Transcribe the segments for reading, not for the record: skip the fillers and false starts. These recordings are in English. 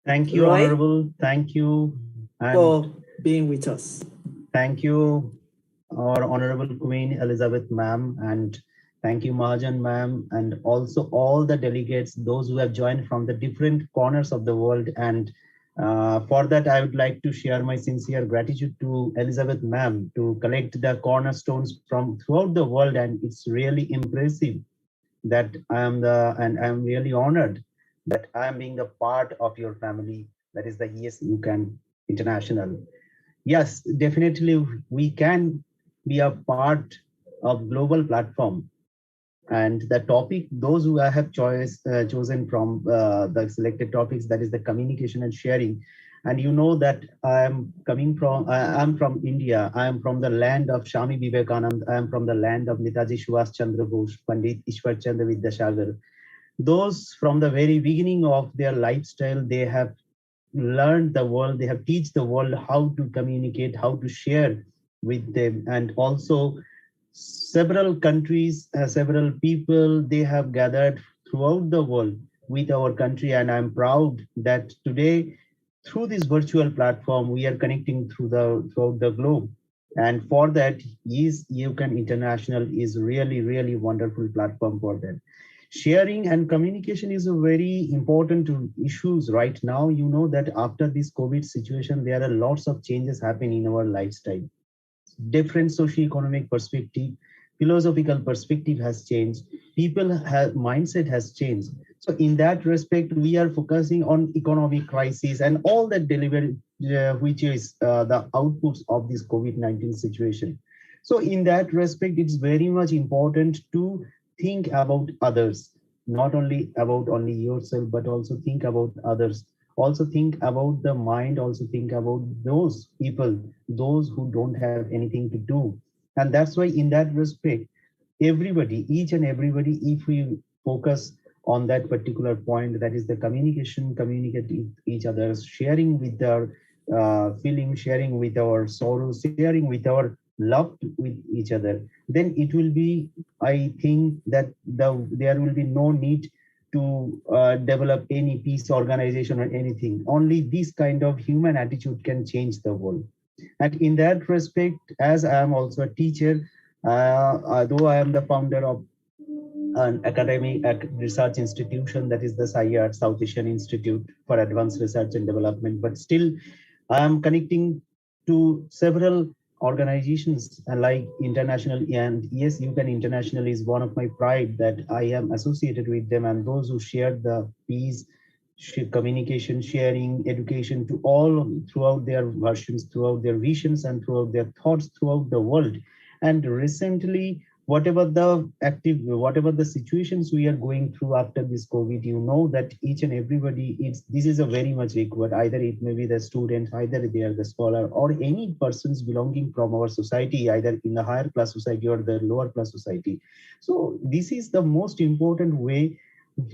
Thank you, Roy, Honorable. Thank you. And for being with us. thank you, our Honorable Queen Elizabeth, ma'am. And thank you, Mahajan, ma'am. And also all the delegates, those who have joined from the different corners of the world. And for that, I would like to share my sincere gratitude to Elizabeth, ma'am, to collect the cornerstones from throughout the world. And it's really impressive that I am really honored that I am being a part of your family. That is the Yes You Can International. Yes, definitely we can be a part of global platform. And the topic, those who I have chosen from the selected topics, that is the communication and sharing. And you know that I am from India. I am from the land of Shami Vivekanand. I am from the land of Netaji Subhash Chandra Bose, Pandit Ishwar Chandra Vidyasagar. Those from the very beginning of their lifestyle, they have learned the world, they have teach the world how to communicate, how to share with them. And also several countries, several people, they have gathered throughout the world with our country. And I'm proud that today, through this virtual platform, we are connecting throughout the globe. And for that, Yes You Can International is really wonderful platform for that. Sharing and communication is a very important issues right now. You know that after this COVID situation, there are lots of changes happening in our lifestyle. Different socio-economic perspective, philosophical perspective has changed. People have mindset has changed. So in that respect, we are focusing on economic crisis and all that delivery, which is the outputs of this COVID-19 situation. So in that respect, it's very much important to think about others, not only about only yourself, but also think about others. Also think about the mind, also think about those people, those who don't have anything to do. And that's why in that respect, everybody, each and everybody, if we focus on that particular point, that is the communication, communicate with each other, sharing with our feelings, sharing with our sorrows, sharing with our love with each other, then it will be, I think that there will be no need to develop any peace organization or anything. Only this kind of human attitude can change the world. And in that respect, as I am also a teacher, though I am the founder of an academic research institution, that is the SIAD, South Asian Institute for Advanced Research and Development, but still I am connecting to several organizations like international. And Yes You Can International is one of my pride that I am associated with them, and those who share the peace, communication, sharing, education to all throughout their versions, throughout their visions, and throughout their thoughts throughout the world. And recently, whatever the situations we are going through after this COVID, you know that each and everybody, it's this is a very much required. Either it may be the student, either they are the scholar, or any persons belonging from our society, either in the higher class society or the lower class society. So this is the most important way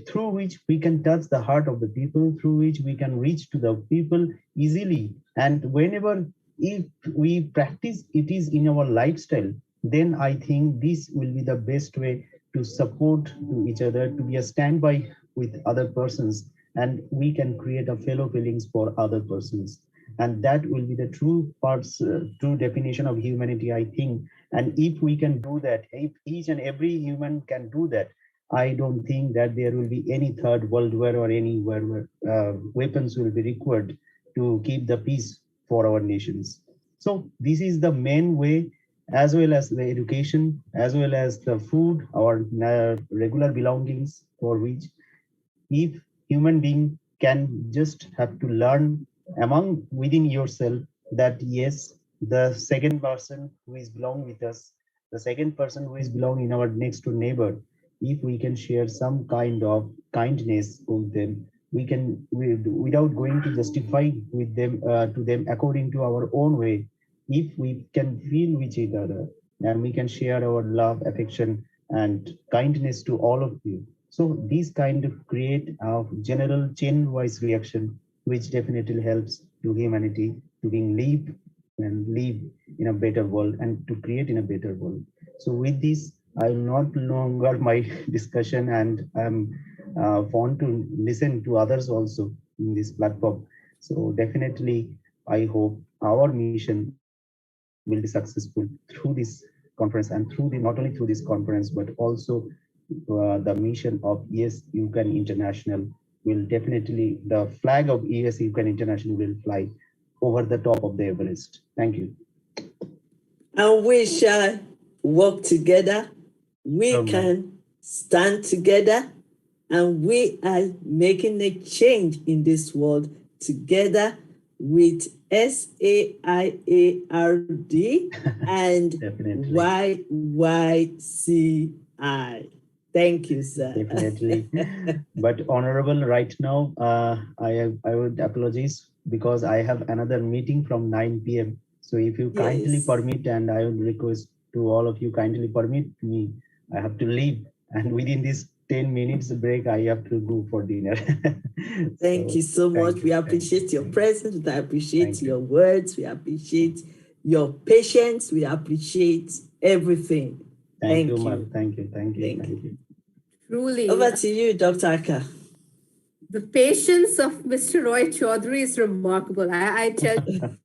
through which we can touch the heart of the people, through which we can reach to the people easily. And whenever, if we practice it is in our lifestyle, then I think this will be the best way to support to each other, to be a standby with other persons, and we can create a fellow feelings for other persons. And that will be the true parts, true definition of humanity, I think. And if we can do that, if each and every human can do that, I don't think that there will be any third world war or anywhere where weapons will be required to keep the peace for our nations. So this is the main way, as well as the education, as well as the food, our regular belongings, for which if human being can just have to learn among within yourself that yes, the second person who is belong with us, the second person who is belong in our next door neighbor, if we can share some kind of kindness with them, without going to justify with them to them according to our own way, if we can feel with each other, and we can share our love, affection, and kindness to all of you. So these kind of create a general chain-wise reaction, which definitely helps to humanity to being live and live in a better world and to create in a better world. So with this, I will not longer my discussion, and I'm fond to listen to others also. in this platform. So definitely, I hope our mission will be successful through this conference, and through the not only through this conference but also the mission of Yes You Can International will definitely, the flag of Yes You Can International will fly over the top of the Everest. Thank you. And we shall work together. We Sure, ma'am. can stand together, and we are making a change in this world together with SAIARD and Definitely. YYCI. Thank you, sir. Definitely. But honorable, right now, I would apologize because I have another meeting from 9 p.m. So if you kindly Yes. permit, and I would request to all of you kindly permit me, I have to leave. And within this 10 minutes break, I have to go for dinner. Thank So you so much. thank We you, thank you, appreciate your thank you, presence. We appreciate thank you, your words. We appreciate your patience. We appreciate everything. thank you, Thank ma'am. you. Thank you, thank you, Thank thank you. you. Truly, Over to you, Dr. Aka. the patience of Mr. Roy Chaudhary is remarkable. I tell you,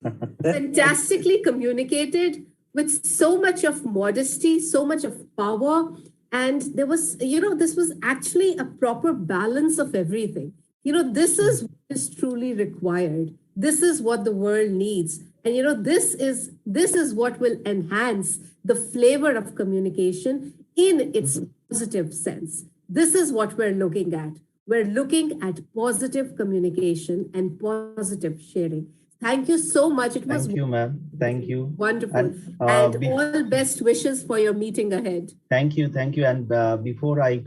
fantastically communicated with so much of modesty, so much of power. And there was, this was actually a proper balance of everything. This is what is truly required. This is what the world needs. And this is what will enhance the flavor of communication in its positive sense. This is what we're looking at. We're looking at positive communication and positive sharing. Thank you so much. It was Thank you, ma'am. Thank you. wonderful. And And all best wishes for your meeting ahead. thank you, thank you. And before I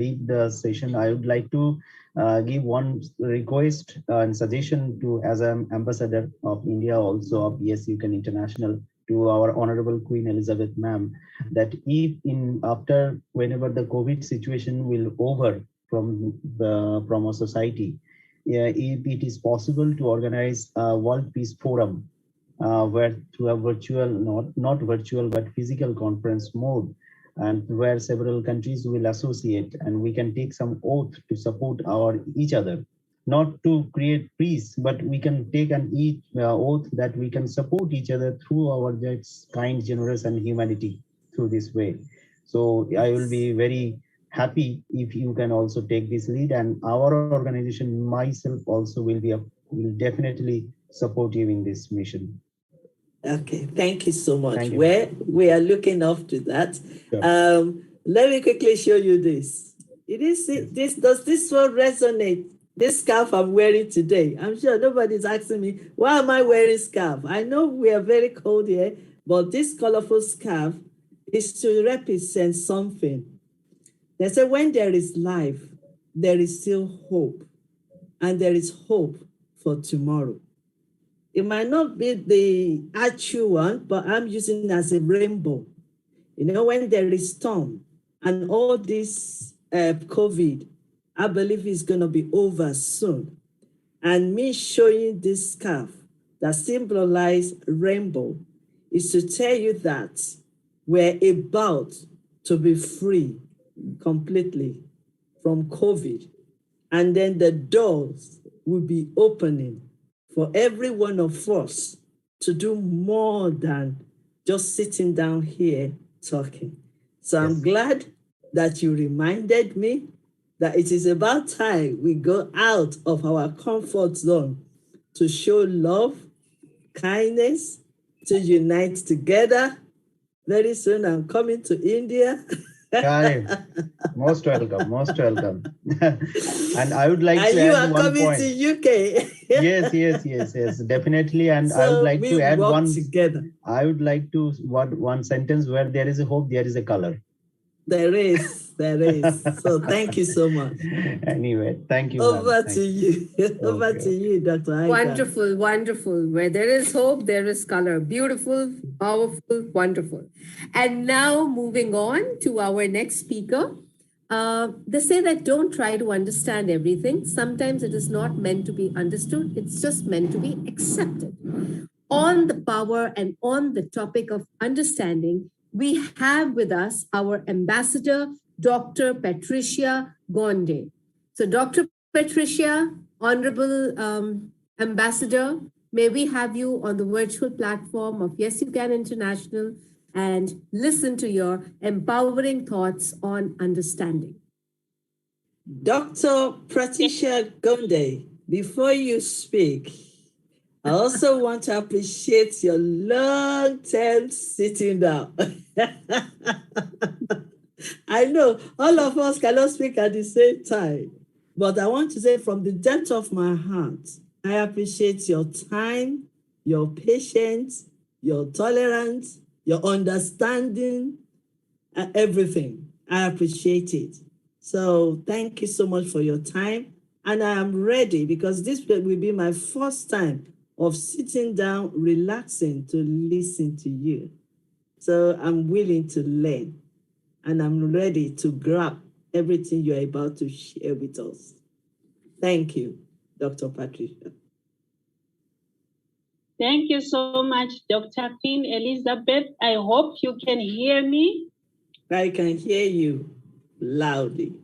leave the session, I would like to give one request and suggestion to, as an ambassador of India, also of Yes You Can International, to our Honorable Queen Elizabeth, ma'am, that if in after whenever the COVID situation will over from our society, yeah, if it is possible to organize a World Peace Forum where through a virtual, not virtual, but physical conference mode, and where several countries will associate, and we can take some oath to support our each other, not to create peace, but we can take an oath that we can support each other through our just kind, generous, and humanity through this way. So I will be very happy if you can also take this lead, and our organization, myself also will definitely support you in this mission. Okay, thank you so much. Thank you. We are looking up to that. Sure. Let me quickly show you this. Does this one resonate? This scarf I'm wearing today. I'm sure nobody's asking me, why am I wearing scarf? I know we are very cold here, but this colorful scarf is to represent something. They say when there is life, there is still hope, and there is hope for tomorrow. It might not be the actual one, but I'm using it as a rainbow. When there is storm and all this COVID, I believe it's going to be over soon. And me showing this scarf that symbolizes rainbow is to tell you that we're about to be free completely from COVID. And then the doors will be opening for every one of us to do more than just sitting down here talking. So I'm glad that you reminded me that it is about time we go out of our comfort zone to show love, kindness, to unite together. Very soon I'm coming to India. Most welcome, most welcome. And I would like and to you add are one coming point. to UK. Yes, definitely. And so I would like we to add work one. Together. I would like to one sentence: where there is a hope, there is a color. There is. So thank you so much. Anyway, thank you. Over to you. Over Okay, to you, Dr. Aika. Wonderful, wonderful. Where there is hope, there is color. Beautiful, powerful, wonderful. And now moving on to our next speaker. They say that don't try to understand everything. Sometimes it is not meant to be understood, it's just meant to be accepted. On the power and on the topic of understanding, we have with us our ambassador, Dr. Patricia Gonde. So, Dr. Patricia, Honorable Ambassador, may we have you on the virtual platform of Yes You Can International and listen to your empowering thoughts on understanding. Dr. Pratisha Gonde, before you speak, I also want to appreciate your long-term sitting down. I know all of us cannot speak at the same time, but I want to say from the depth of my heart, I appreciate your time, your patience, your tolerance, your understanding, and everything. I appreciate it. So thank you so much for your time. And I am ready because this will be my first time of sitting down, relaxing to listen to you. So I'm willing to learn and I'm ready to grab everything you're about to share with us. Thank you, Dr. Patricia. Thank you so much, Dr. Queen Elizabeth. I hope you can hear me. I can hear you loudly,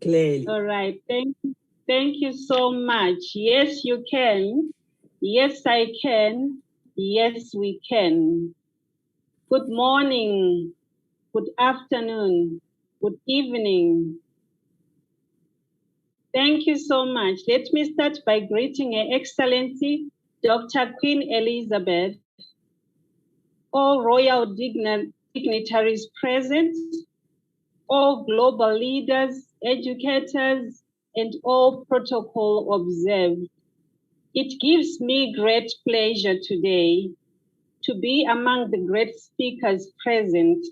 clearly. All right. Thank you so much. Yes, you can. Yes, I can. Yes, we can. Good morning. Good afternoon. Good evening. Thank you so much. Let me start by greeting Her Excellency, Dr. Queen Elizabeth, all royal dignitaries present, all global leaders, educators, and all protocol observed. It gives me great pleasure today to be among the great speakers present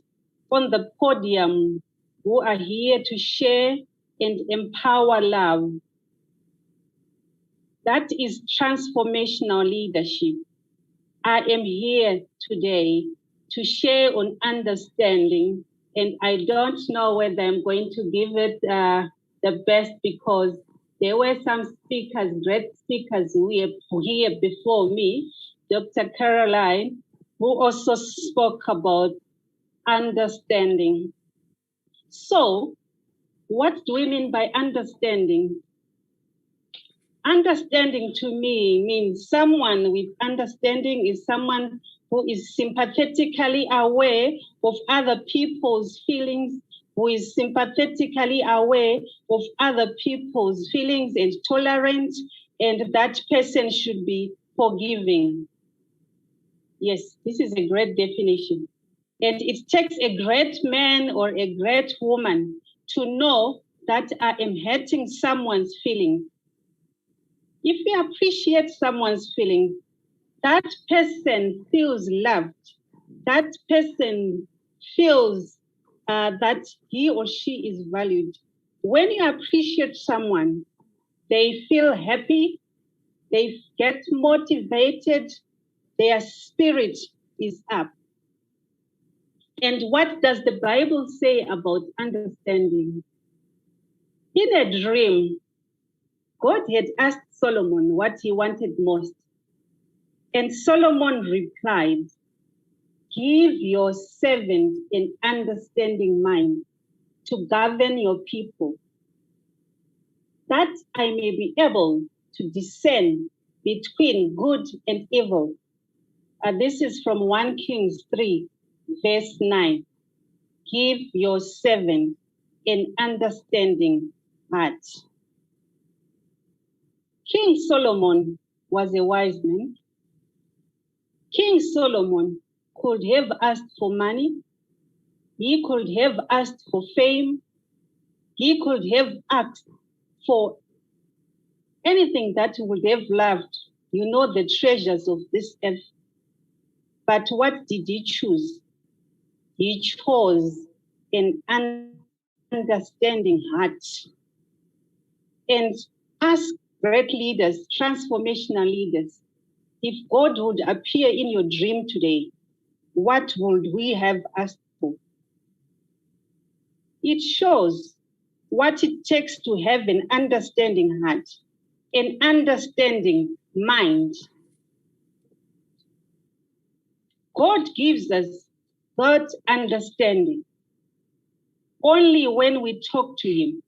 on the podium who are here to share and empower love. That is transformational leadership. I am here today to share on understanding, and I don't know whether I'm going to give it the best because there were some speakers, great speakers who were here before me, Dr. Caroline, who also spoke about understanding. So, what do we mean by understanding? Understanding to me means someone with understanding is someone who is sympathetically aware of other people's feelings, who is sympathetically aware of other people's feelings and tolerant, and that person should be forgiving. Yes, this is a great definition. And it takes a great man or a great woman to know that I am hurting someone's feelings. If we appreciate someone's feelings, that person feels loved. That person feels that he or she is valued. When you appreciate someone, they feel happy, they get motivated, their spirit is up. And what does the Bible say about understanding? In a dream, God had asked Solomon what he wanted most. And Solomon replied, "Give your servant an understanding mind to govern your people, that I may be able to discern between good and evil." This is from 1 Kings 3, verse 9. Give your servant an understanding heart. King Solomon was a wise man. King Solomon could have asked for money. He could have asked for fame. He could have asked for anything that he would have loved, the treasures of this earth. But what did he choose? He chose an understanding heart. And ask great leaders, transformational leaders, if God would appear in your dream today, what would we have asked for? It shows what it takes to have an understanding heart, an understanding mind. God gives us that understanding only when we talk to him,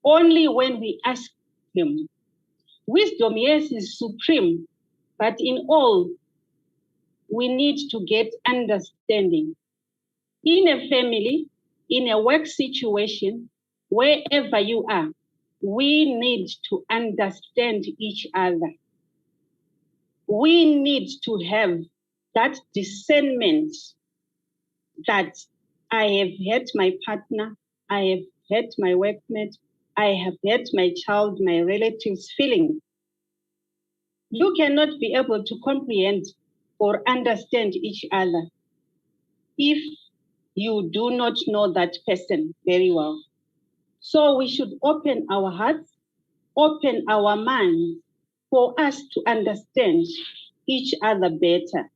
only when we ask him. Wisdom, yes, is supreme, but in all, we need to get understanding. In a family, in a work situation, wherever you are, we need to understand each other. We need to have that discernment that I have hurt my partner, I have hurt my workmate, I have hurt my child, my relatives' feelings. You cannot be able to comprehend or understand each other if you do not know that person very well. So we should open our hearts, open our minds for us to understand each other better.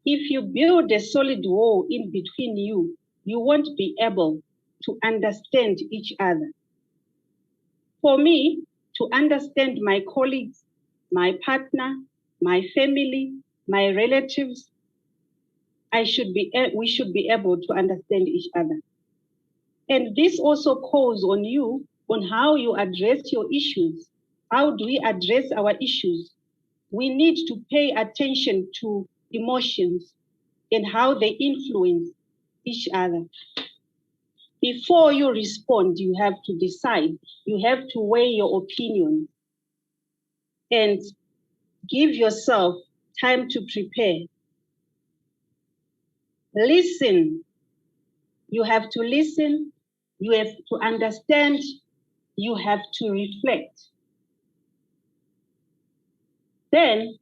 If you build a solid wall in between you, you won't be able to understand each other. For me, to understand my colleagues, my partner, my family, my relatives, we should be able to understand each other. And this also calls on you on how you address your issues. How do we address our issues? We need to pay attention to emotions and how they influence each other. Before you respond, you have to decide. You have to weigh your opinion and give yourself time to prepare. Listen. You have to listen. You have to understand. You have to reflect. Then,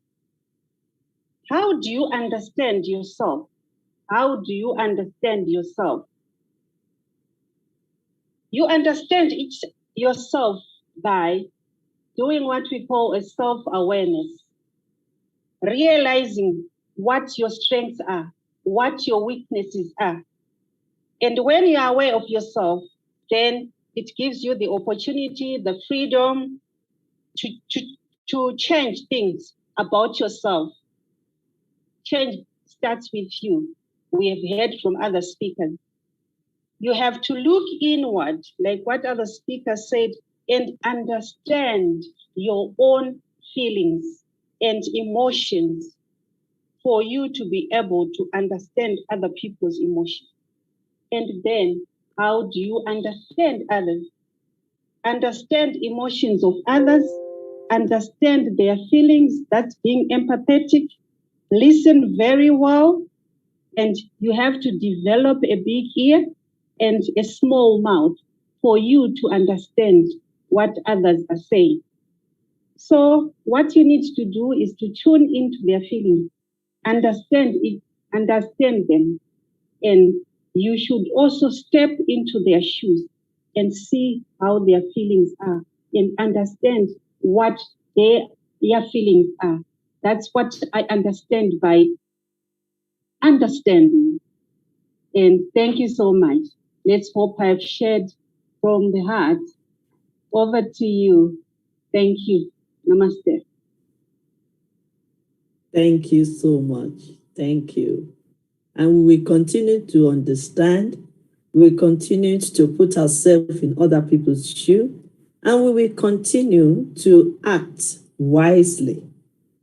how do you understand yourself? How do you understand yourself? You understand yourself by doing what we call a self-awareness, realizing what your strengths are, what your weaknesses are. And when you are aware of yourself, then it gives you the opportunity, the freedom to change things about yourself. Change starts with you. We have heard from other speakers. You have to look inward, like what other speakers said, and understand your own feelings and emotions for you to be able to understand other people's emotions. And then, how do you understand others? Understand emotions of others, understand their feelings, that's being empathetic, listen very well, and you have to develop a big ear and a small mouth for you to understand what others are saying. So what you need to do is to tune into their feelings, understand them, and you should also step into their shoes and see how their feelings are and understand what their feelings are. That's what I understand by understanding. And thank you so much. Let's hope I've shared from the heart. Over to you. Thank you. Namaste. Thank you so much. Thank you. And we continue to understand. We continue to put ourselves in other people's shoes. And we will continue to act wisely,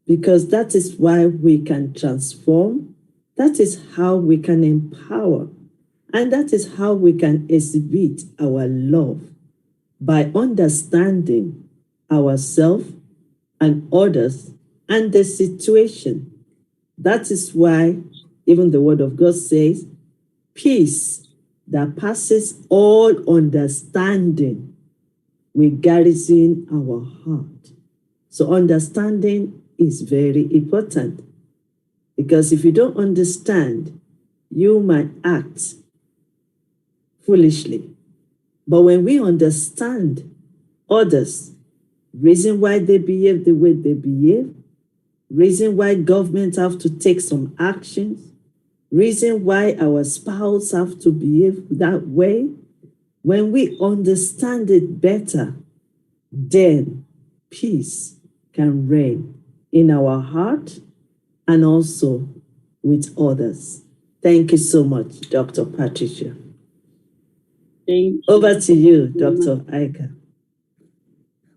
because that is why we can transform. That is how we can empower. And that is how we can exhibit our love, by understanding ourselves and others and the situation. That is why even the Word of God says, peace that passes all understanding will garrison our heart. So understanding is very important, because if you don't understand, you might act foolishly. But when we understand others, reason why they behave the way they behave, reason why government have to take some actions, reason why our spouse have to behave that way, when we understand it better, then peace can reign in our heart and also with others. Thank you so much, Dr. Patricia. Thank you. Over to you, Dr. Aika.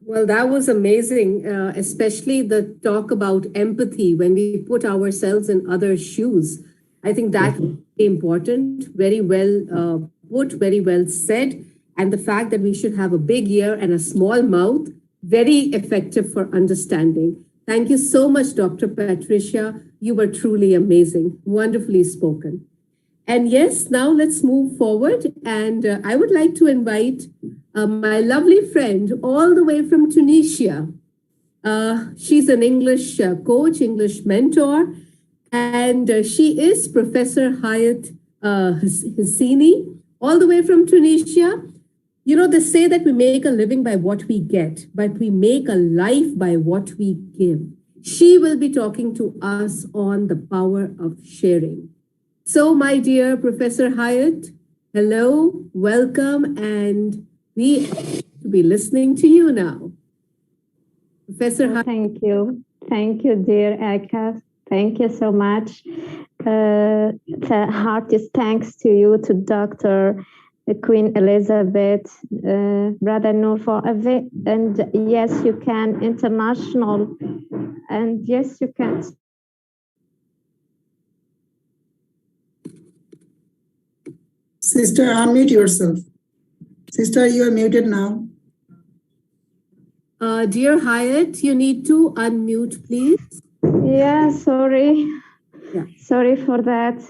Well, that was amazing, especially the talk about empathy when we put ourselves in other shoes. I think that's important, very well put, very well said. And the fact that we should have a big ear and a small mouth, very effective for understanding. Thank you so much, Dr. Patricia. You were truly amazing, wonderfully spoken. And yes, now let's move forward. And I would like to invite my lovely friend all the way from Tunisia. She's an English coach, English mentor, and she is Professor Hayat Hissini, all the way from Tunisia. You know, they say that we make a living by what we get, but we make a life by what we give. She will be talking to us on the power of sharing. So, my dear Professor Hyatt, hello, welcome, and we will be listening to you now. Professor Hyatt. Thank you. Thank you, dear Eka. Thank you so much. Heartiest thanks to you, to Dr. Queen Elizabeth, Brother Noor for and yes, you can international, and yes, you can. Sister, unmute yourself. Sister, you are muted now. Dear Hyatt, you need to unmute, please. Yeah, sorry. Yeah. Sorry for that.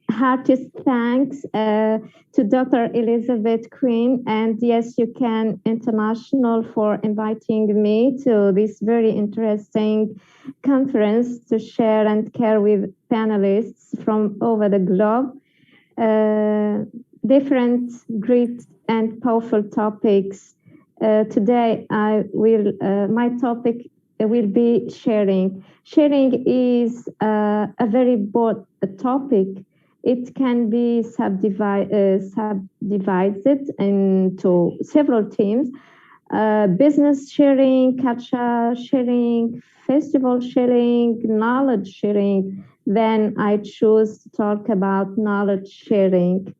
Heartiest thanks to Dr. Elizabeth Queen and Yes You Can International for inviting me to this very interesting conference to share and care with panelists from over the globe. Different great and powerful topics. Today my topic will be sharing. Sharing is a very broad topic. It can be subdivided into several themes. Business sharing, culture sharing, festival sharing, knowledge sharing. Then I choose to talk about knowledge sharing.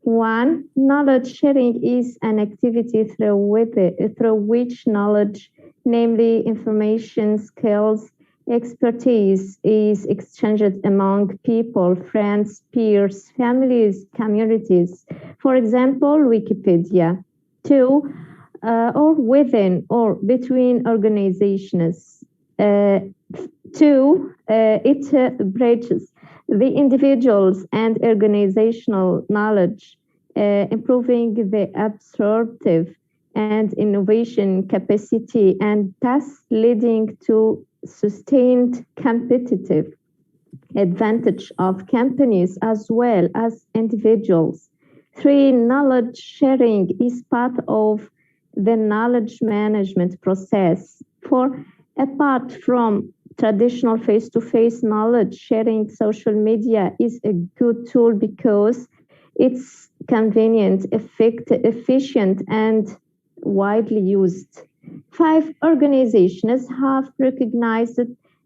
One, knowledge sharing is an activity through which knowledge, namely information, skills, expertise, is exchanged among people, friends, peers, families, communities. For example, Wikipedia. Two, or within or between organizations. Two, it bridges the individuals and organizational knowledge, improving the absorptive and innovation capacity, and thus leading to sustained competitive advantage of companies as well as individuals. Three, knowledge sharing is part of the knowledge management process. Four, apart from traditional face-to-face knowledge sharing, social media is a good tool because it's convenient, efficient, and widely used. Five, organizations have recognized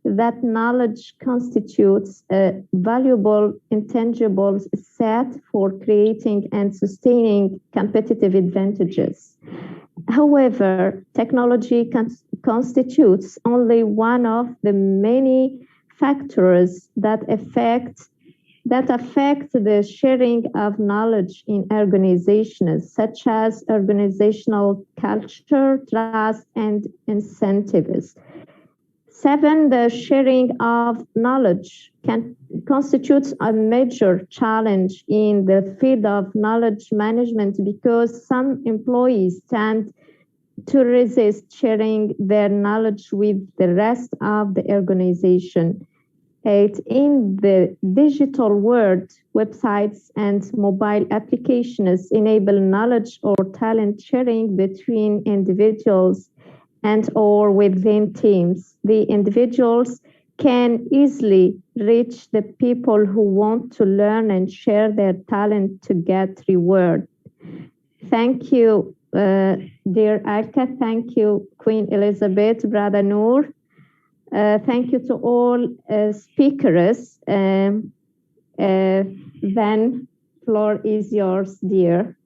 that knowledge constitutes a valuable intangible asset for creating and sustaining competitive advantages. However, technology constitutes only one of the many factors that affect the sharing of knowledge in organizations, such as organizational culture, trust, and incentives. Seven, the sharing of knowledge constitutes a major challenge in the field of knowledge management because some employees tend to resist sharing their knowledge with the rest of the organization. Eight, in the digital world, websites and mobile applications enable knowledge or talent sharing between individuals and or within teams. The individuals can easily reach the people who want to learn and share their talent to get reward. Thank you, dear Alka. Thank you, Queen Elizabeth, Brother Noor. Thank you to all speakers. Then floor is yours, dear.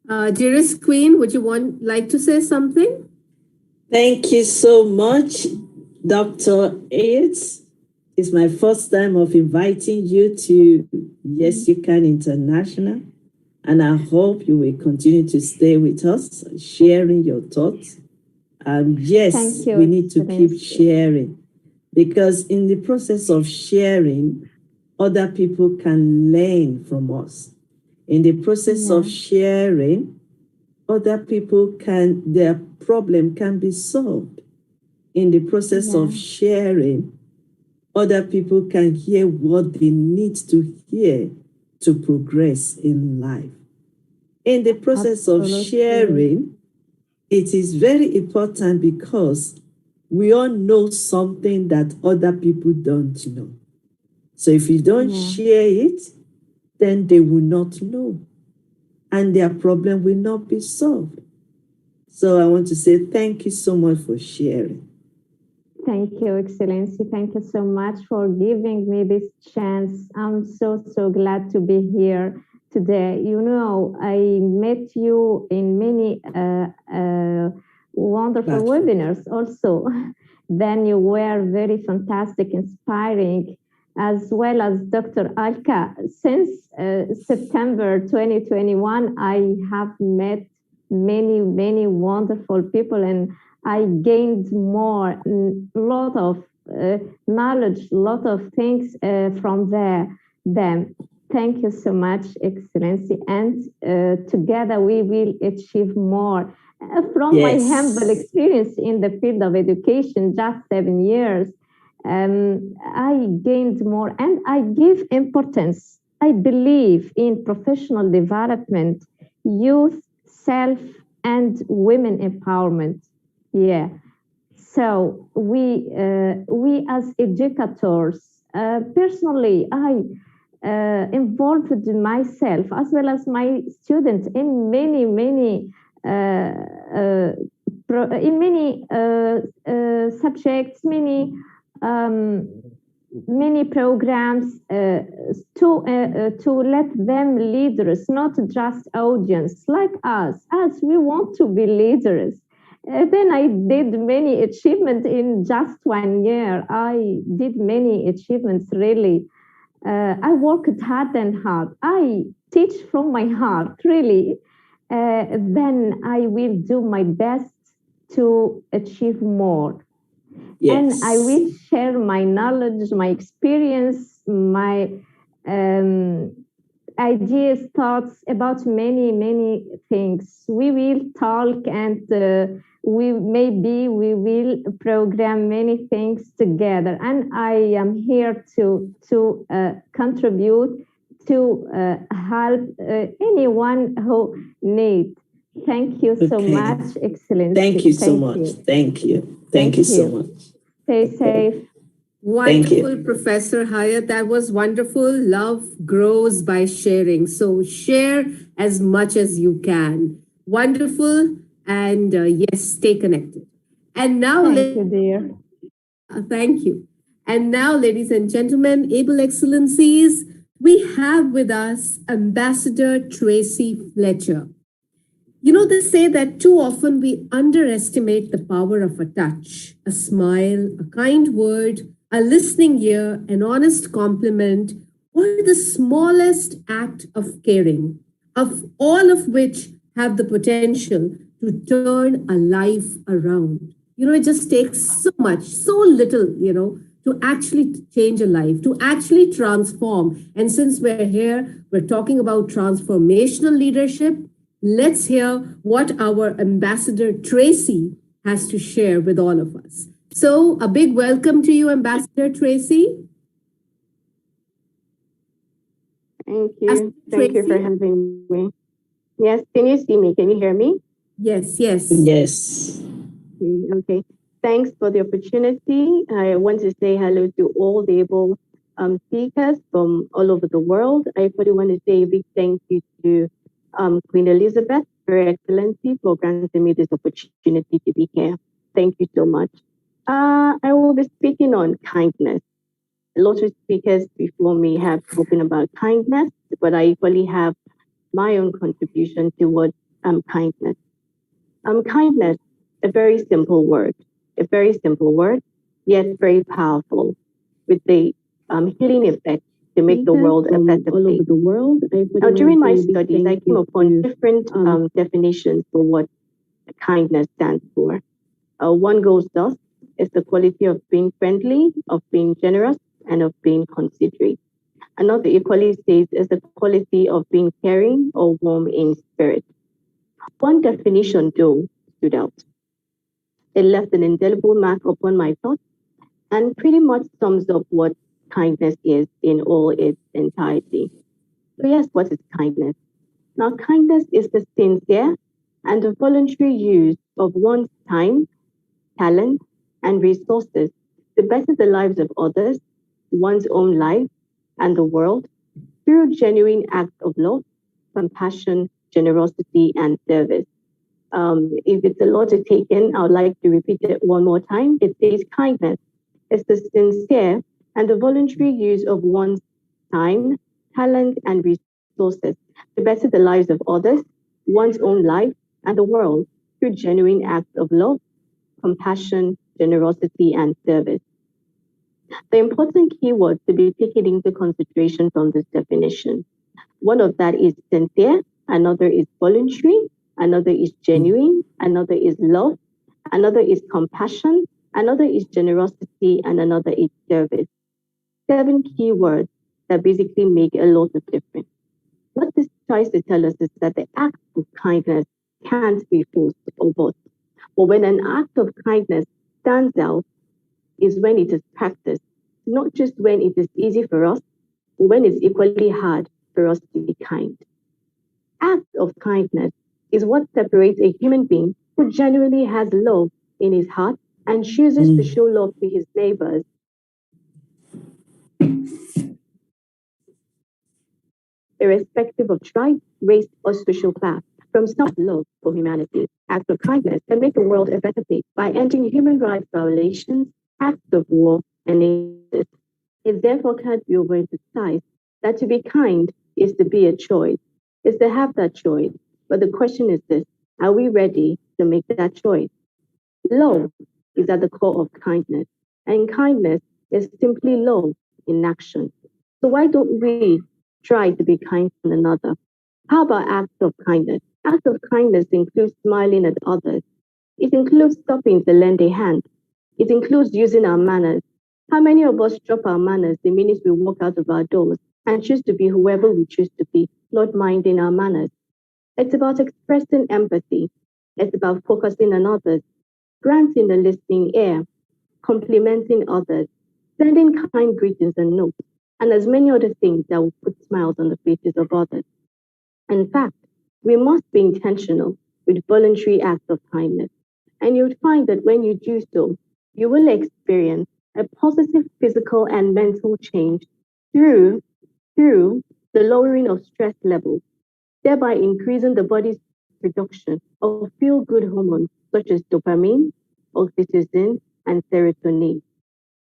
Dearest Queen, would you like to say something? Thank you so much, Dr. Aids. It's my first time of inviting you to Yes You Can International, and I hope you will continue to stay with us, sharing your thoughts. Yes, we need to keep sharing, because in the process of sharing, other people can learn from us. In the process of sharing, other people their problem can be solved. In the process of sharing, other people can hear what they need to hear to progress in life. In the process of sharing, it is very important because we all know something that other people don't know. So if you don't share it, then they will not know, and their problem will not be solved. So I want to say thank you so much for sharing. Thank you, Excellency. Thank you so much for giving me this chance. I'm so glad to be here today. You know, I met you in many wonderful webinars also. Then you were very fantastic, inspiring, as well as Dr. Alka. Since September 2021, I have met many wonderful people, and I gained more, lot of knowledge, lot of things from them. Thank you so much, Excellency. And together we will achieve more. From my humble experience in the field of education, just 7 years, I gained more, and I give importance. I believe in professional development, youth, self, and women empowerment. Yeah. So we as educators, personally, I involved myself as well as my students in many subjects, many programs to let them leaders, not just audience like us, as we want to be leaders. Then I did many achievements in just 1 year. I did many achievements, really. I worked hard and hard. I teach from my heart, really. Then I will do my best to achieve more. And I will share my knowledge, my experience, my ideas, thoughts about many things. We will talk, and we will program many things together. And I am here to contribute, to help anyone who needs. Thank you so much, Excellency. Thank you so much. Thank you. Thank you so much. Stay safe. Wonderful, Professor Hyatt. That was wonderful. Love grows by sharing. So share as much as you can. Wonderful. And yes, stay connected. And now, thank you, dear. Thank you. And now, ladies and gentlemen, able excellencies, we have with us Ambassador Tracy Fletcher. You know, they say that too often we underestimate the power of a touch, a smile, a kind word, a listening ear, an honest compliment, or the smallest act of caring, of all of which have the potential to turn a life around. You know, it just takes so much, so little, to actually change a life, to actually transform. And since we're here, we're talking about transformational leadership. Let's hear what our Ambassador Tracy has to share with all of us. So a big welcome to you, Ambassador Tracy. Thank you. Thank you for having me. Yes, can you see me? Can you hear me? Yes. Yes. Okay. Thanks for the opportunity. I want to say hello to all the able speakers from all over the world. I really want to say a big thank you to Queen Elizabeth, Her Excellency, for granting me this opportunity to be here. Thank you so much. I will be speaking on kindness. A lot of speakers before me have spoken about kindness, but I equally have my own contribution to what kindness. Kindness, a very simple word, yet very powerful, with the healing effect to make the world a better place. All over the world. Now, during my studies, I came upon different definitions for what kindness stands for. One goes thus: it's the quality of being friendly, of being generous, and of being considerate. Another equally says it's the quality of being caring or warm in spirit. One definition, though, stood out. It left an indelible mark upon my thoughts and pretty much sums up what kindness is in all its entirety. So, yes, what is kindness? Now, kindness is the sincere and the voluntary use of one's time, talent, and resources to better the lives of others, one's own life, and the world through genuine acts of love, compassion, generosity, and service. If it's a lot to take in, I would like to repeat it one more time. It says kindness is the sincere and the voluntary use of one's time, talent, and resources to better the lives of others, one's own life, and the world through genuine acts of love, compassion, generosity, and service. The important keywords to be taken into consideration from this definition. One of that is sincere, another is voluntary, another is genuine, another is love, another is compassion, another is generosity, and another is service. 7 keywords that basically make a lot of difference. What this tries to tell us is that the act of kindness can't be forced or bought. But when an act of kindness stands out is when it is practiced, not just when it is easy for us, but when it's equally hard for us to be kind. Act of kindness is what separates a human being who genuinely has love in his heart and chooses to show love to his neighbors, irrespective of tribe, race, or social class. From some love for humanity, acts of kindness can make the world a better place by ending human rights violations, acts of war, and injustice. It therefore can't be overemphasized that to be kind is to be a choice, is to have that choice. But the question is this: are we ready to make that choice? Love is at the core of kindness, and kindness is simply love in action. So why don't we try to be kind to one another? How about acts of kindness? Acts of kindness includes smiling at others. It includes stopping to lend a hand. It includes using our manners. How many of us drop our manners the minute we walk out of our doors and choose to be whoever we choose to be, not minding our manners? It's about expressing empathy. It's about focusing on others, granting a listening ear, complimenting others, sending kind greetings and notes, and as many other things that will put smiles on the faces of others. In fact, we must be intentional with voluntary acts of kindness. And you'll find that when you do so, you will experience a positive physical and mental change through the lowering of stress levels, thereby increasing the body's production of feel-good hormones such as dopamine, oxytocin, and serotonin.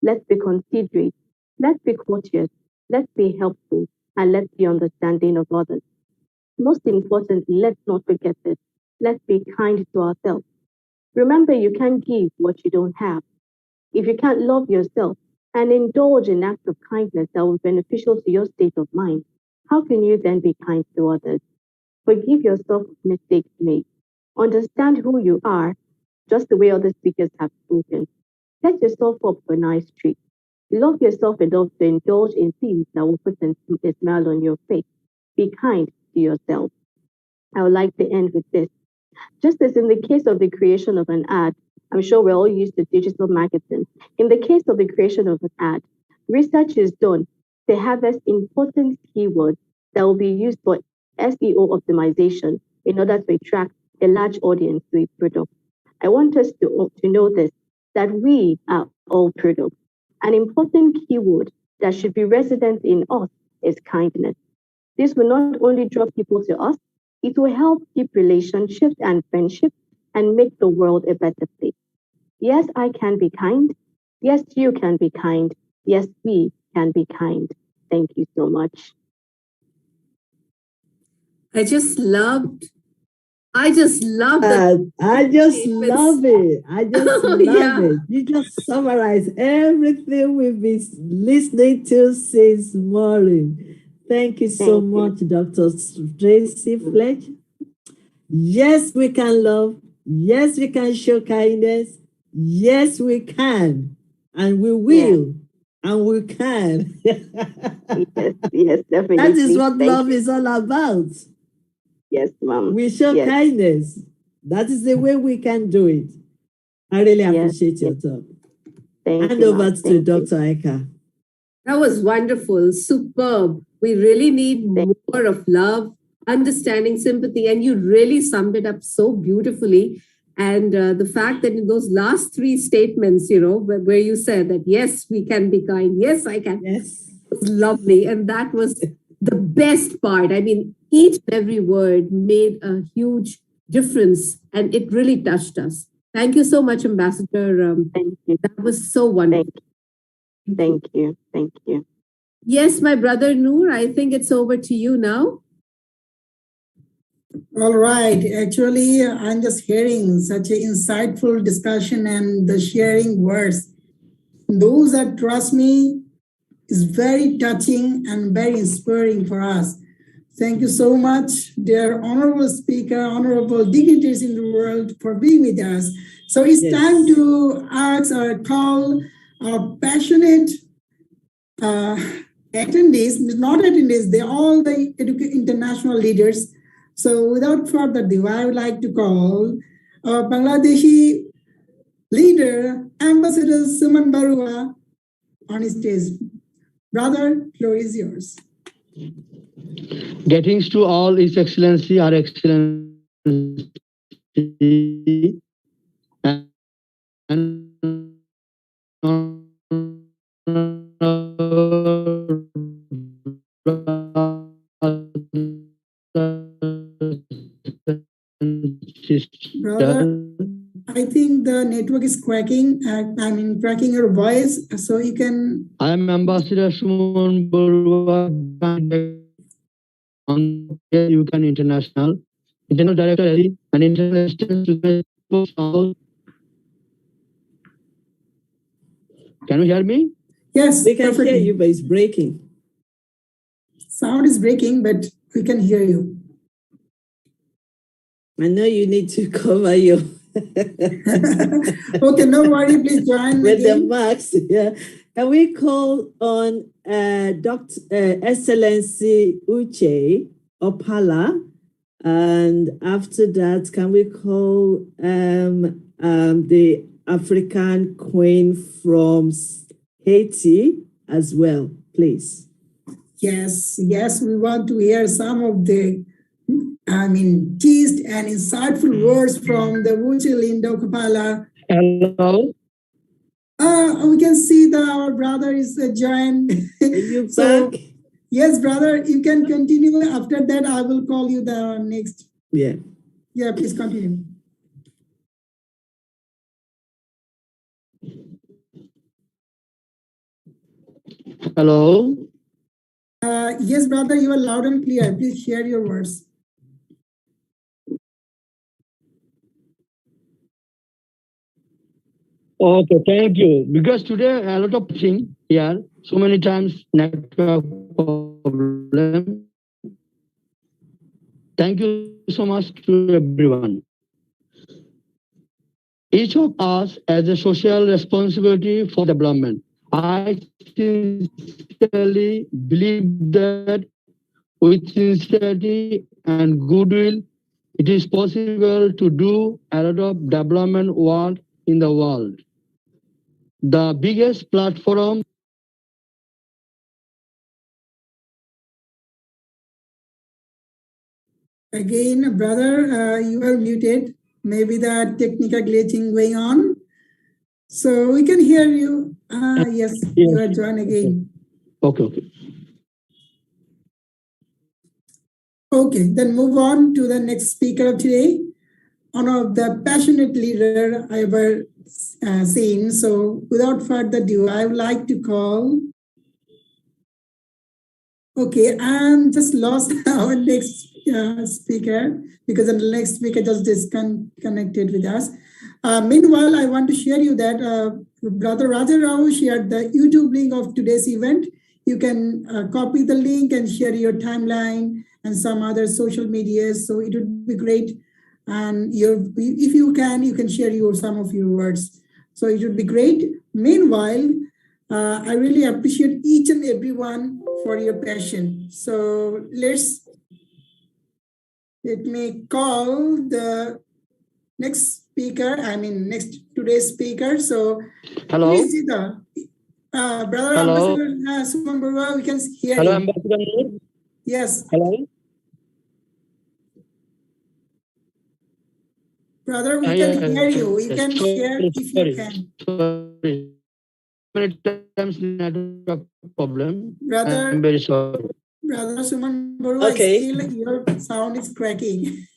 Let's be considerate, let's be courteous, let's be helpful, and let's be understanding of others. Most importantly, let's not forget this. Let's be kind to ourselves. Remember, you can't give what you don't have. If you can't love yourself and indulge in acts of kindness that will be beneficial to your state of mind, how can you then be kind to others? Forgive yourself of mistakes made. Understand who you are, just the way other speakers have spoken. Set yourself up for a nice treat. Love yourself enough to indulge in things that will put a smile on your face. Be kind to yourself. I would like to end with this. Just as in the case of the creation of an ad, I'm sure we're all used to digital marketing. In the case of the creation of an ad, research is done to harvest important keywords that will be used for SEO optimization in order to attract a large audience to a product. I want us to know this, that we are all products. An important keyword that should be resident in us is kindness. This will not only draw people to us, it will help keep relationships and friendships and make the world a better place. Yes, I can be kind. Yes, you can be kind. Yes, we can be kind. Thank you so much. I just loved I just love that. I just statements. love it. I just Oh, love yeah. it. You just summarize everything we've been listening to since morning. Thank you so much, Dr. Tracy Fletch. Yes, we can love. Yes, we can show kindness. Yes, we can. And we will. And we can. Yes, definitely. That is what love is all about. Yes, ma'am. We show kindness. That is the way we can do it. I really appreciate your talk. Hand over to Dr. Eka. That was wonderful, superb. We really need more of love, understanding, sympathy, and you really summed it up so beautifully. And the fact that in those last three statements, where you said that, yes, we can be kind. Yes, I can. Yes. It was lovely. And that was the best part. I mean, each and every word made a huge difference and it really touched us. Thank you so much, Ambassador. Thank you. That was so wonderful. Thank you. Thank you. Yes, my brother Noor, I think it's over to you now. All right. Actually, I'm just hearing such an insightful discussion and the sharing words. Those that trust me is very touching and very inspiring for us. Thank you so much, dear honorable speaker, honorable dignitaries in the world for being with us. So it's time to ask or call our passionate attendees, not attendees, they're all the international leaders. So without further ado, I would like to call our Bangladeshi leader, Ambassador Suman Barua, on his stage. Brother, floor is yours. Greetings to all His Excellency, Our Excellency, and Brother, I think the network is cracking. Cracking your voice, so you can. I am Ambassador Suman Barua on UK International Director and International Assistant to. Can you hear me? Yes, we can hear you, but it's breaking. Sound is breaking, but we can hear you. I know you need to cover your. Okay, no worry. Please join with again. the marks. Yeah, can we call on Dr. Excellency Uche Opala, and after that, can we call the African Queen from Haiti as well, please? Yes, we want to hear some of the teased and insightful words from the Uche Lindo Kapala. Hello. We can see that our brother is joined. You so, back? Yes, brother, you can continue. After that, I will call you the next. Yeah. Yeah, please continue. Hello. Yes, brother, you are loud and clear. Please share your words. Okay, thank you. Because today a lot of thing here, so many times network problem. Thank you so much to everyone. Each of us has a social responsibility for development. I sincerely believe that with sincerity and goodwill, it is possible to do a lot of development work in the world. The biggest platform Again, brother, you are muted. Maybe the technical glitching going on. So we can hear you. Yes, you are joined again. Okay. Okay, then move on to the next speaker of today. One of the passionate leader I ever seen. So without further ado, I would like to call. Okay, I'm just lost our next speaker because the next speaker just disconnected with us. Meanwhile, I want to share you that Brother Raja Rao shared the YouTube link of today's event. You can copy the link and share your timeline and some other social medias. So it would be great. And if you can share some of your words. So it would be great. Meanwhile, I really appreciate each and everyone for your passion. So let me call the next speaker. Today's speaker. So Hello. Please, Jita. Brother Hello. Ambassador Suman Barua, we can hear Hello, you. Ambassador. Yes. Hello. Brother, we can hear you. You can share if you can. Sorry. Many times network problem. Brother, I'm very sorry. Brother Suman Barua, Okay. still your sound is cracking.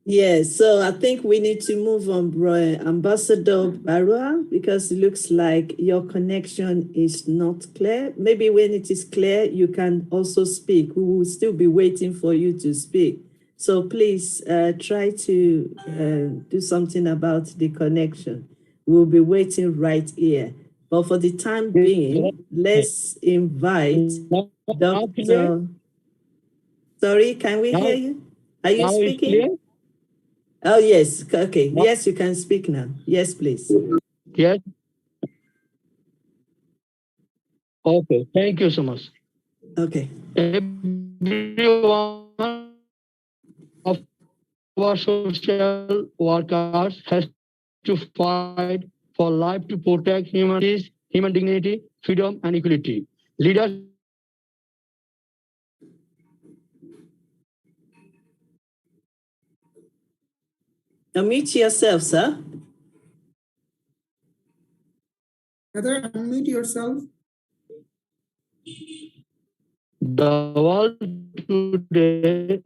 Yes, so I think we need to move on, bro. Ambassador Barua, because it looks like your connection is not clear. Maybe when it is clear, you can also speak. We will still be waiting for you to speak. So please try to do something about the connection. We'll be waiting right here. But for the time being, let's invite Dr. Sorry, can we hear you? Are you speaking? Oh, yes. Okay. Yes, you can speak now. Yes, please. Yes. Okay. Thank you so much. Okay. Everyone of our social workers has to fight for life to protect human dignity, freedom, and equality. Leaders Unmute yourself, sir. Brother, unmute yourself. The world today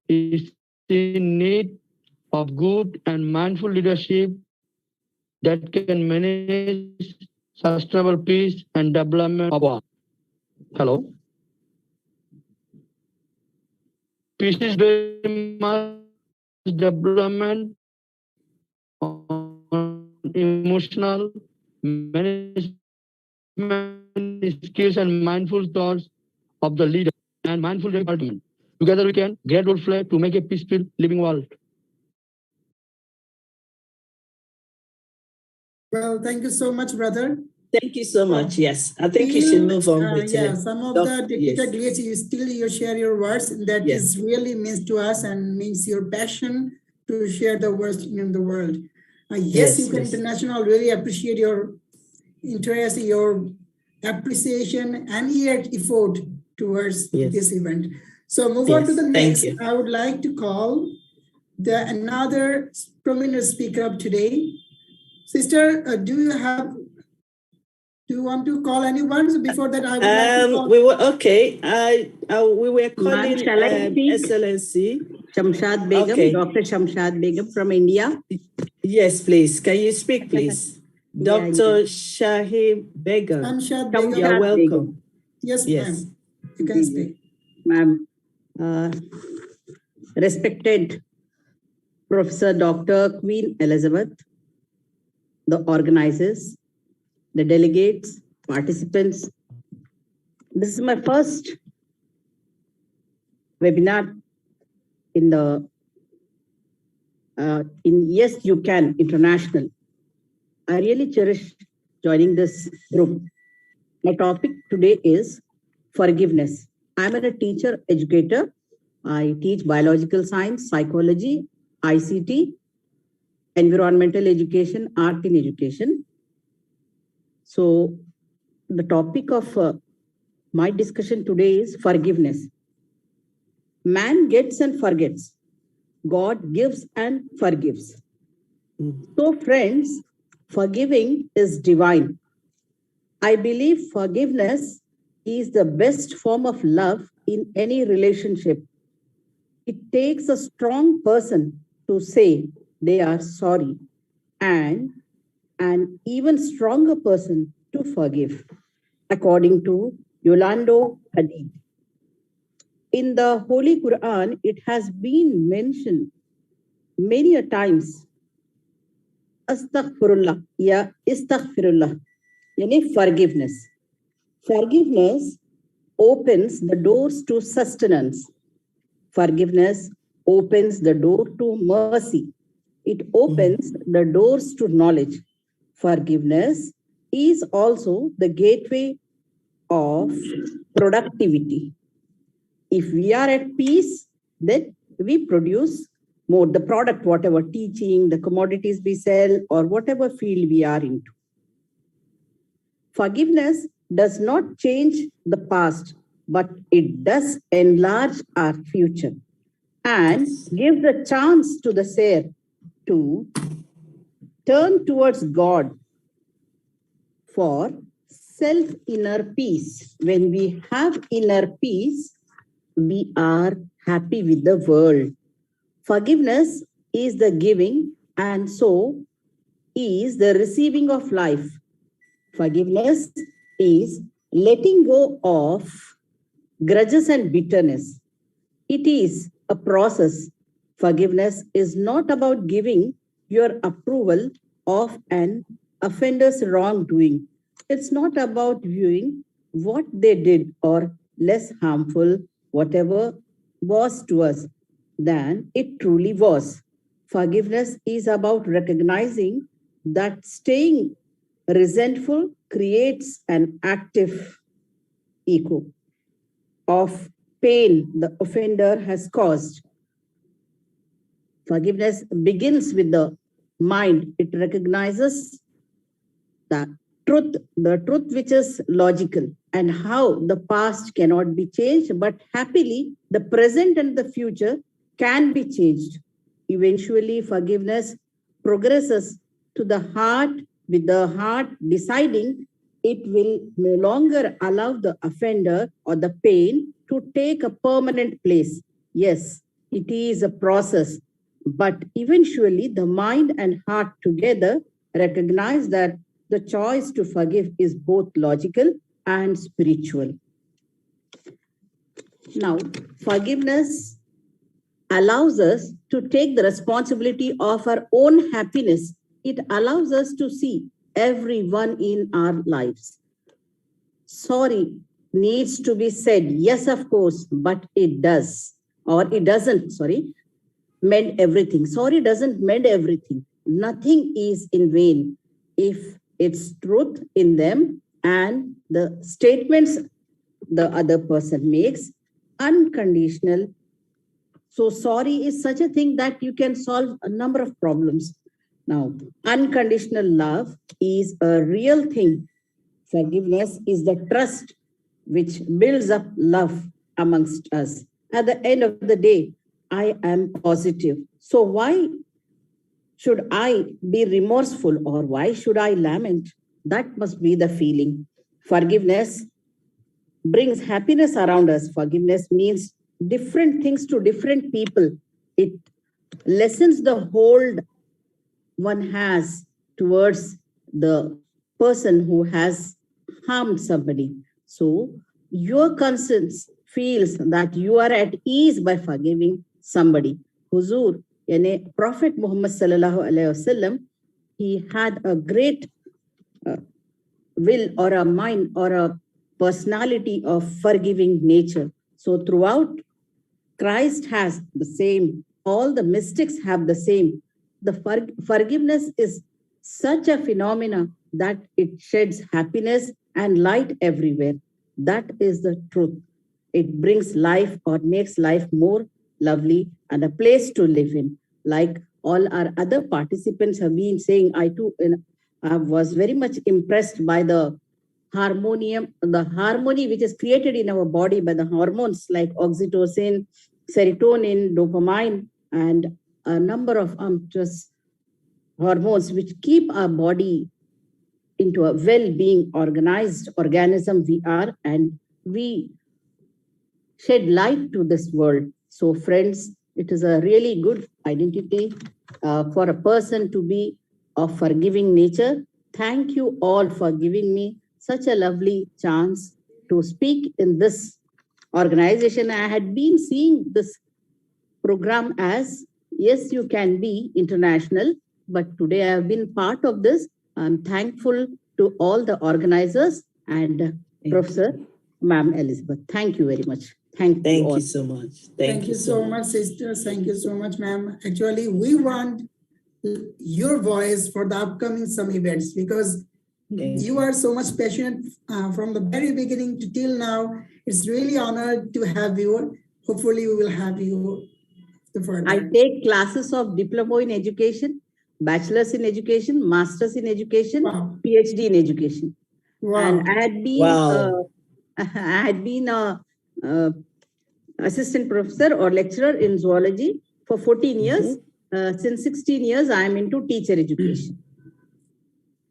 is in need of good and mindful leadership that can manage sustainable peace and development of all. Hello. Peace is very much development on emotional management skills and mindful thoughts of the leader and mindful development. Together we can great role play to make a peaceful living world. Well, thank you so much, brother. Thank you so much. Yes, I think you should move on with some of the technical glitches, you share your words. That is really means to us and means your passion to share the words in the world. Yes, you can international really appreciate your interest, your appreciation, and your effort towards this event. So move on to the next. I would like to call another prominent speaker of today. Sister, do you want to call anyone? So before that, I would like to call. We were calling Excellency Shamshad Begum, Dr. Shamshad Begum from India. Yes, please. Can you speak, please? Dr. Shahid Begum. Shamshad Begum. You're welcome. Yes, ma'am. You can speak. Ma'am, respected Professor Dr. Queen Elizabeth, the organizers, the delegates, participants. This is my first webinar in Yes You Can International. I really cherish joining this group. My topic today is forgiveness. I'm a teacher, educator. I teach biological science, psychology, ICT, environmental education, art in education. So the topic of my discussion today is forgiveness. Man gets and forgets. God gives and forgives. So friends, forgiving is divine. I believe forgiveness is the best form of love in any relationship. It takes a strong person to say they are sorry and an even stronger person to forgive, according to Yolando Hadid. in the Holy Quran, it has been mentioned many a times. Astaghfirullah, ya istaghfirullah, yani forgiveness. Forgiveness opens the doors to sustenance. Forgiveness opens the door to mercy. It opens the doors to knowledge. Forgiveness is also the gateway of productivity. If we are at peace, then we produce more, the product, whatever teaching, the commodities we sell, or whatever field we are into. Forgiveness does not change the past, but it does enlarge our future and gives a chance to the seer to turn towards God for self-inner peace. When we have inner peace, we are happy with the world. Forgiveness is the giving, and so is the receiving of life. Forgiveness is letting go of grudges and bitterness. It is a process. Forgiveness is not about giving your approval of an offender's wrongdoing. It's not about viewing what they did or less harmful, whatever was to us, than it truly was. Forgiveness is about recognizing that staying resentful creates an active echo of pain the offender has caused. Forgiveness begins with the mind. It recognizes the truth which is logical, and how the past cannot be changed, but happily the present and the future can be changed. Eventually, forgiveness progresses to the heart, with the heart deciding it will no longer allow the offender or the pain to take a permanent place. Yes, it is a process, but eventually the mind and heart together recognize that the choice to forgive is both logical and spiritual. Now, forgiveness allows us to take the responsibility of our own happiness. It allows us to see everyone in our lives. Sorry needs to be said. Yes, of course, but it does, or it doesn't, mend everything. Sorry doesn't mend everything. Nothing is in vain if it's truth in them and the statements the other person makes unconditional. So sorry is such a thing that you can solve a number of problems. Now, unconditional love is a real thing. Forgiveness is the trust which builds up love amongst us. At the end of the day, I am positive. So why should I be remorseful, or why should I lament? That must be the feeling. Forgiveness brings happiness around us. Forgiveness means different things to different people. It lessens the hold one has towards the person who has harmed somebody. So your conscience feels that you are at ease by forgiving somebody. Huzur, yani Prophet Muhammad sallallahu alaihi wasallam, he had a great will or a mind or a personality of forgiving nature. So throughout, Christ has the same. All the mystics have the same. The forgiveness is such a phenomena that it sheds happiness and light everywhere. That is the truth. It brings life or makes life more lovely and a place to live in. Like all our other participants have been saying, I too was very much impressed by the harmony which is created in our body by the hormones like oxytocin, serotonin, dopamine, and a number of just hormones which keep our body into a well-being organized organism we are, and we shed light to this world. So friends, it is a really good identity for a person to be of forgiving nature. Thank you all for giving me such a lovely chance to speak in this organization, I had been seeing this program as, yes, you can be international, but today I have been part of this. I'm thankful to all the organizers and Professor Ma'am Elizabeth. Thank you very much. Thank you all. Thank you so much. Thank you so much, sisters. Thank you so much, ma'am. Actually, we want your voice for the upcoming some events because you are so much passionate from the very beginning to till now. It's really honored to have you. Hopefully, we will have you further. I take classes of diploma in education, bachelor's in education, master's in education, PhD in education. And I had been, I had been a assistant professor or lecturer in zoology for 14 years. Since 16 years, I am into teacher education.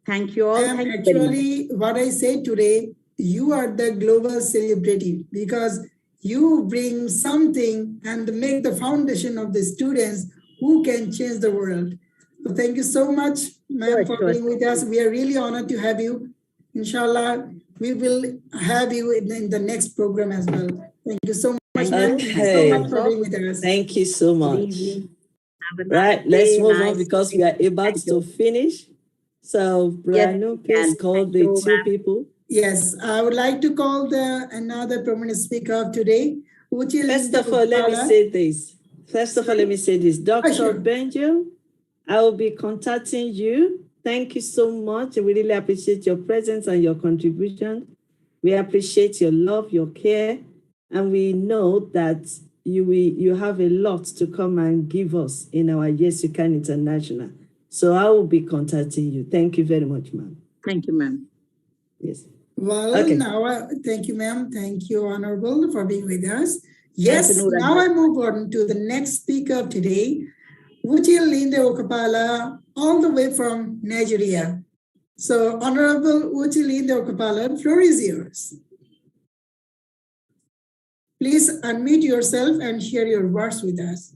Thank you all. And actually, what I say today, you are the global celebrity because you bring something and make the foundation of the students who can change the world. So thank you so much, ma'am, for being with us. We are really honored to have you. Inshallah, we will have you in the next program as well. Thank you so much, ma'am. Thank you so much for being with us. Thank you so much. Right, let's move on because we are about to finish. So, Brian, please call the two people. Yes, I would like to call another prominent speaker of today. First of all, let me say this. Dr. Benjo, I will be contacting you. Thank you so much. We really appreciate your presence and your contribution. We appreciate your love, your care, and we know that you have a lot to come and give us in our Yes You Can International. So I will be contacting you. Thank you very much, ma'am. Thank you, ma'am. Yes. Well, now, thank you, ma'am. Thank you, Honorable, for being with us. Yes, now I move on to the next speaker of today, Uchi Linde Okapala, all the way from Nigeria. So, Honorable Uchi Linde Okapala, floor is yours. Please unmute yourself and share your words with us.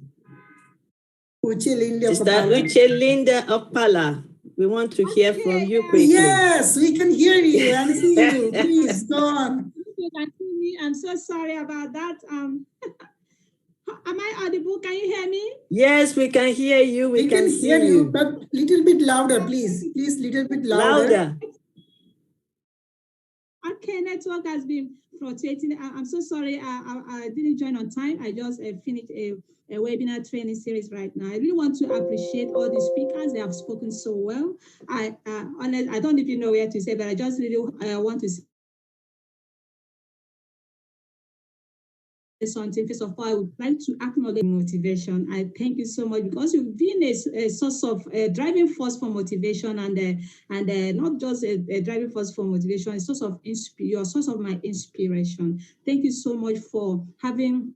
Uchi Linde Okapala. Uchi Linde Okapala. We want to hear from you quickly. Yes, we can hear you and see you. Please, go on. You can see me. I'm so sorry about that. Am I audible? Can you hear me? Yes, we can hear you. We can hear you, but little bit louder, please. Please, little bit louder. Okay, network has been fluctuating. I'm so sorry. I didn't join on time. I just finished a webinar training series right now. I really want to appreciate all the speakers. They have spoken so well. I don't even know where to say, but I just really want to say something. First of all, I would like to acknowledge motivation. I thank you so much because you've been a source of driving force for motivation and not just a driving force for motivation, a source of your source of my inspiration. Thank you so much for having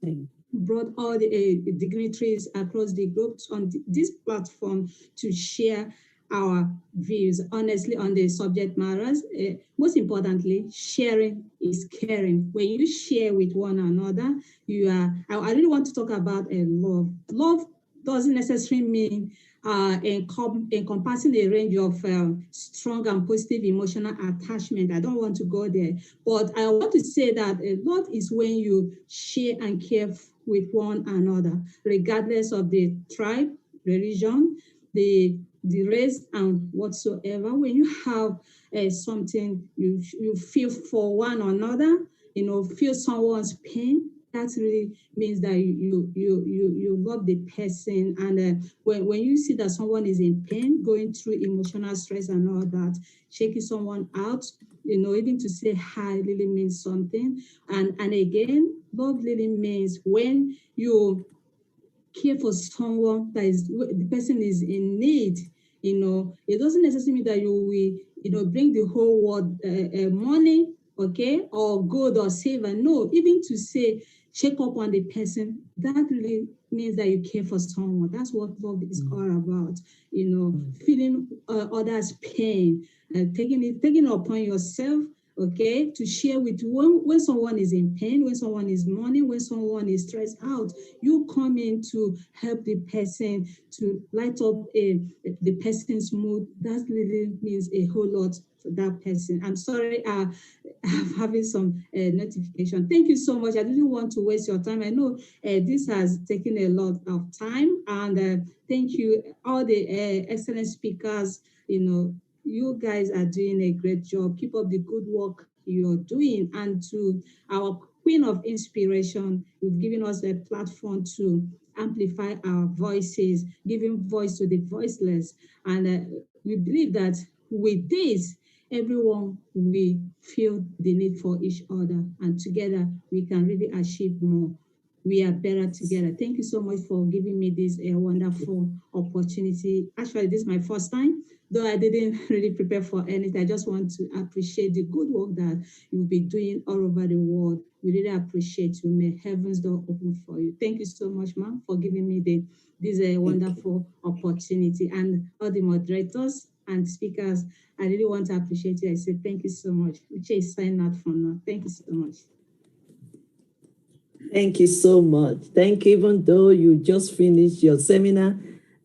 brought all the dignitaries across the globe on this platform to share our views honestly on the subject matters. Most importantly, sharing is caring. When you share with one another, I really want to talk about love. Love doesn't necessarily mean encompassing a range of strong and positive emotional attachment. I don't want to go there, but I want to say that love is when you share and care with one another, regardless of the tribe, religion, the race, and whatsoever. When you have something you feel for one another, feel someone's pain, that really means that you love the person. And when you see that someone is in pain, going through emotional stress and all that, shaking someone out, even to say hi really means something. And again, love really means when you care for someone the person is in need. It doesn't necessarily mean that you will, bring the whole world money, okay, or good or silver. No, even to say check up on the person, that really means that you care for someone. That's what love is all about. Feeling others' pain, taking it upon yourself, okay, to share with when someone is in pain, when someone is mourning, when someone is stressed out, you come in to help the person, to light up the person's mood. That really means a whole lot that person. I'm sorry, I'm having some notification. Thank you so much. I didn't want to waste your time. I know this has taken a lot of time, and thank you, all the excellent speakers. You guys are doing a great job. Keep up the good work you're doing. And to our Queen of Inspiration, you've given us a platform to amplify our voices, giving voice to the voiceless. And we believe that with this, everyone will feel the need for each other. And together, we can really achieve more. We are better together. Thank you so much for giving me this wonderful opportunity. Actually, this is my first time, though I didn't really prepare for anything. I just want to appreciate the good work that you'll be doing all over the world. We really appreciate you. May heaven's door open for you. Thank you so much, ma'am, for giving me this wonderful opportunity. And all the moderators and speakers, I really want to appreciate you. I say thank you so much. Uche is signing out for now. Thank you so much. Thank you so much. Thank you, even though you just finished your seminar.